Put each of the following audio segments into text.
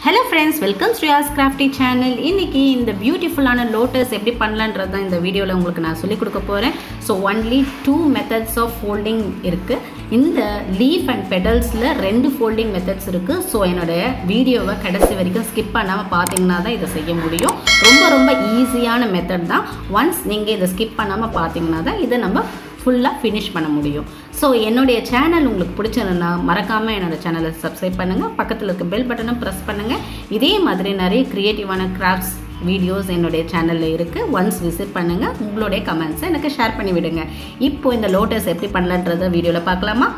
Hello friends, welcome to your CRAFTY channel. இன்னைக்கு இந்த பியூட்டிஃபுல்லான லோட்டஸ் எப்படி பண்ணலாம்ன்றது தான் இந்த வீடியோல உங்களுக்கு நான் சொல்லி கொடுக்க போறேன். So only two methods of folding இருக்கு. இந்த leaf and petals-ல ரெண்டு folding methods இருக்கு. So என்னோட வீடியோவை கடைசி வரைக்கும் skip பண்ணாம பாத்தீங்கன்னா தான் இத செய்ய முடியும். ரொம்ப ஈஸியான மெத்தட் தான். once நீங்க இத skip பண்ணாம பாத்தீங்கன்னா தான் இத நம்ம ஃபுல்லா finish பண்ண முடியும். So என்னோட சேனல் உங்களுக்கு பிடிச்சிருந்தா மறக்காம என்னோட சேனலை சப்ஸ்கிரைப் பண்ணுங்க. பக்கத்துல இருக்க பெல் பட்டனை பிரஸ் பண்ணுங்க. இதே மாதிரி நிறைய கிரியேட்டிவான கிராஃப்ட்ஸ் வீடியோஸ் என்னோட சேனல்ல இருக்கு. once விசிட் பண்ணுங்க. உங்களுடைய கமெண்ட்ஸ் எனக்கு ஷேர் பண்ணி விடுங்க. இப்போ இந்த லோட்டஸ் எப்படி பண்ணலாம்ன்றத வீடியோல பார்க்கலாமா?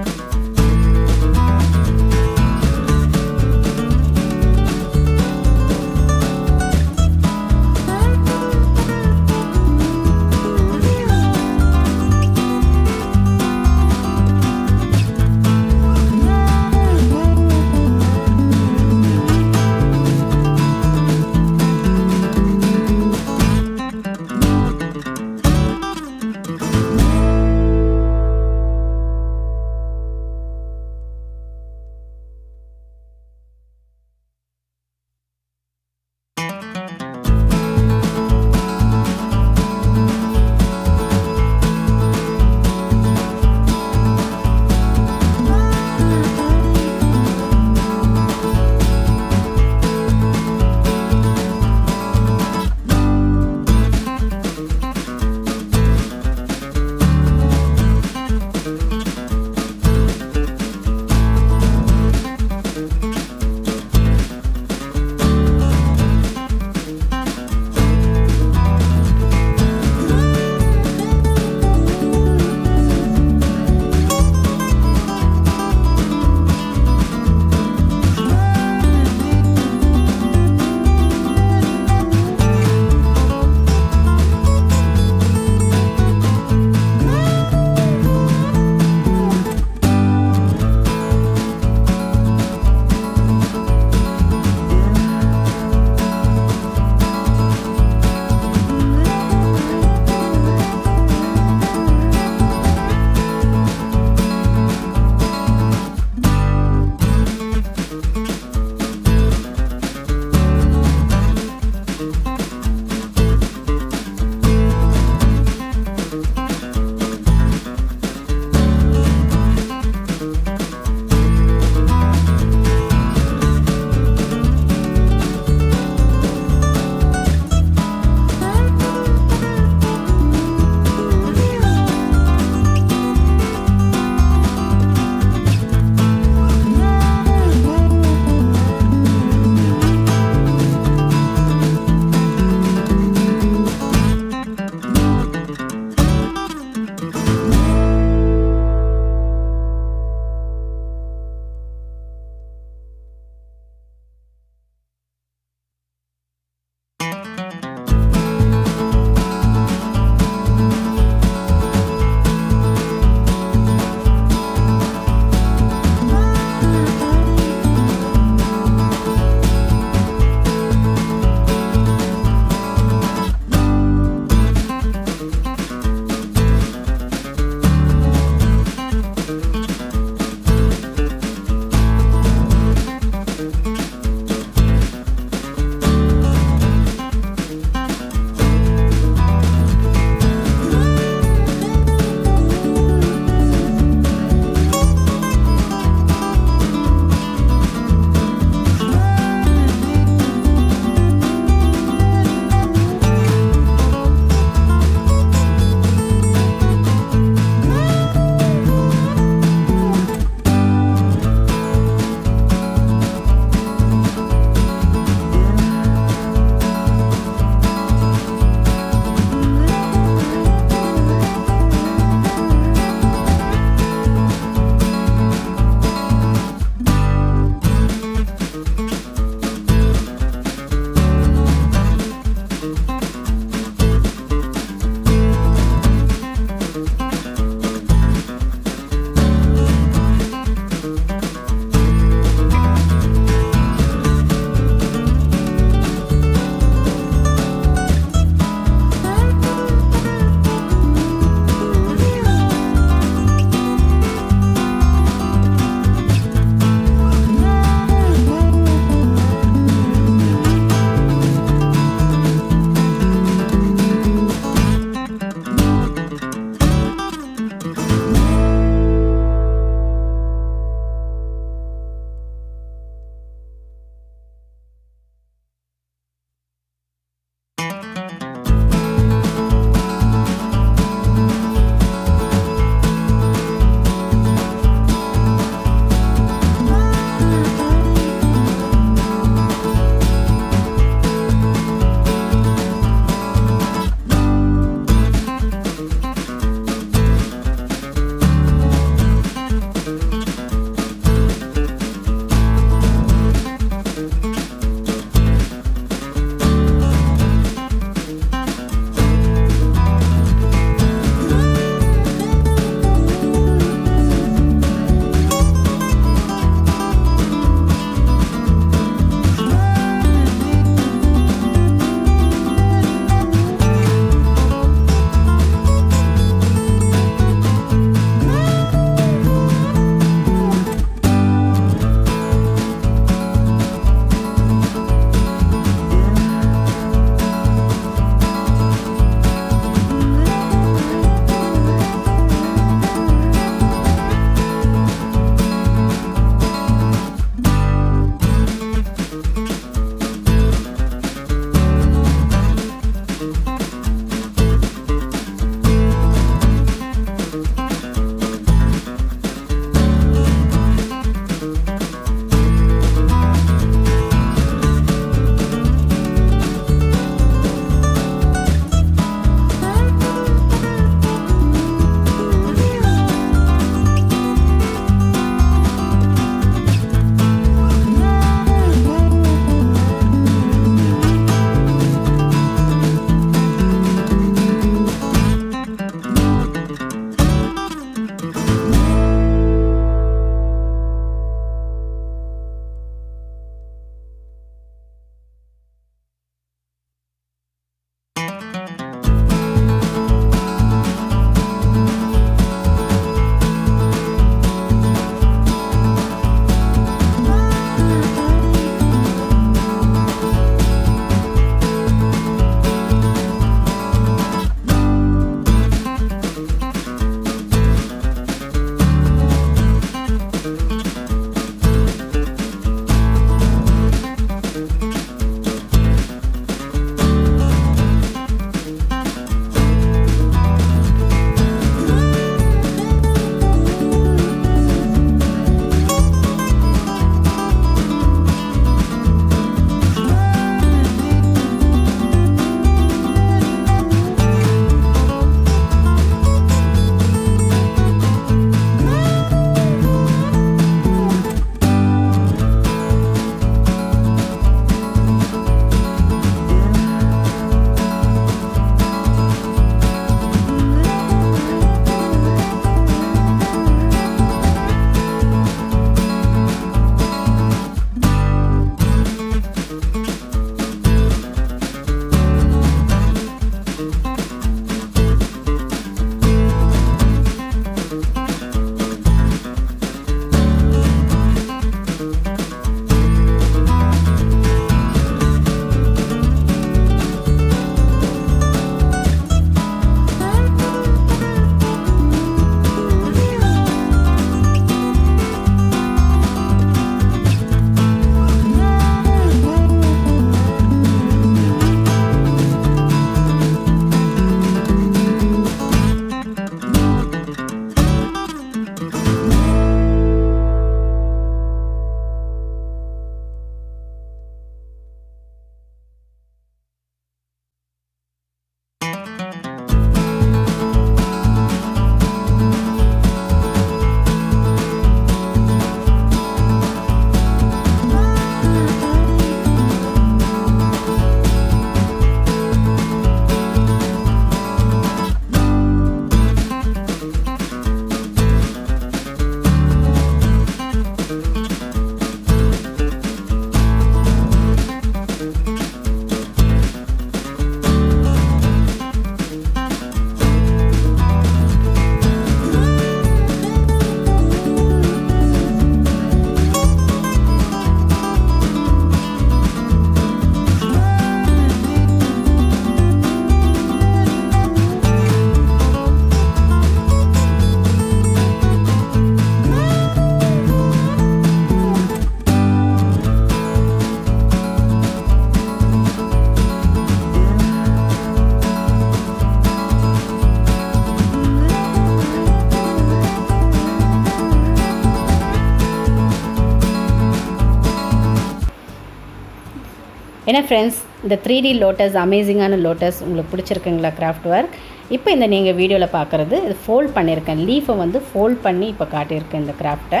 ஏன்னா ஃப்ரெண்ட்ஸ், இந்த 3D லோட்டஸ் அமேசிங்கான லோட்டஸ் உங்களுக்கு பிடிச்சிருக்குங்களா கிராஃப்ட் ஒர்க்? இப்போ இந்த நீங்கள் வீடியோவில் பார்க்குறது இது ஃபோல்ட் பண்ணியிருக்கேன். லீஃபை வந்து ஃபோல்ட் பண்ணி இப்போ காட்டியிருக்கேன் இந்த கிராஃப்டை.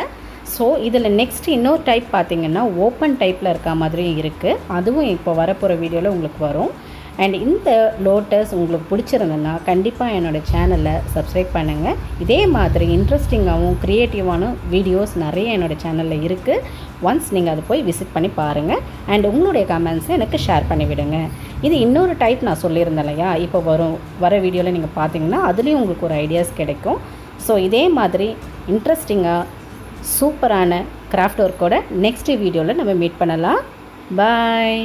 ஸோ இதில் நெக்ஸ்ட் இன்னொரு டைப் பார்த்திங்கன்னா ஓப்பன் டைப்பில் இருக்க மாதிரியும் இருக்குது. அதுவும் இப்போ வரப்போகிற வீடியோவில் உங்களுக்கு வரும். அண்ட் இந்த லோட்டஸ் உங்களுக்கு பிடிச்சிருந்ததுன்னா கண்டிப்பாக என்னோடய சேனலை சப்ஸ்கிரைப் பண்ணுங்கள். இதே மாதிரி இன்ட்ரெஸ்டிங்காகவும் க்ரியேட்டிவான வீடியோஸ் நிறைய என்னோடய சேனலில் இருக்குது. ஒன்ஸ் நீங்கள் அதை போய் விசிட் பண்ணி பாருங்கள். அண்ட் உங்களுடைய கமெண்ட்ஸை எனக்கு ஷேர் பண்ணிவிடுங்க. இது இன்னொரு டைப் நான் சொல்லியிருந்தேன் இல்லையா, இப்போ வர வீடியோவில் நீங்கள் பார்த்தீங்கன்னா அதுலேயும் உங்களுக்கு ஒரு ஐடியாஸ் கிடைக்கும். ஸோ இதே மாதிரி இன்ட்ரெஸ்டிங்காக சூப்பரான கிராஃப்ட் ஒர்க்கோட நெக்ஸ்ட் வீடியோவில் நம்ம மீட் பண்ணலாம். பாய்.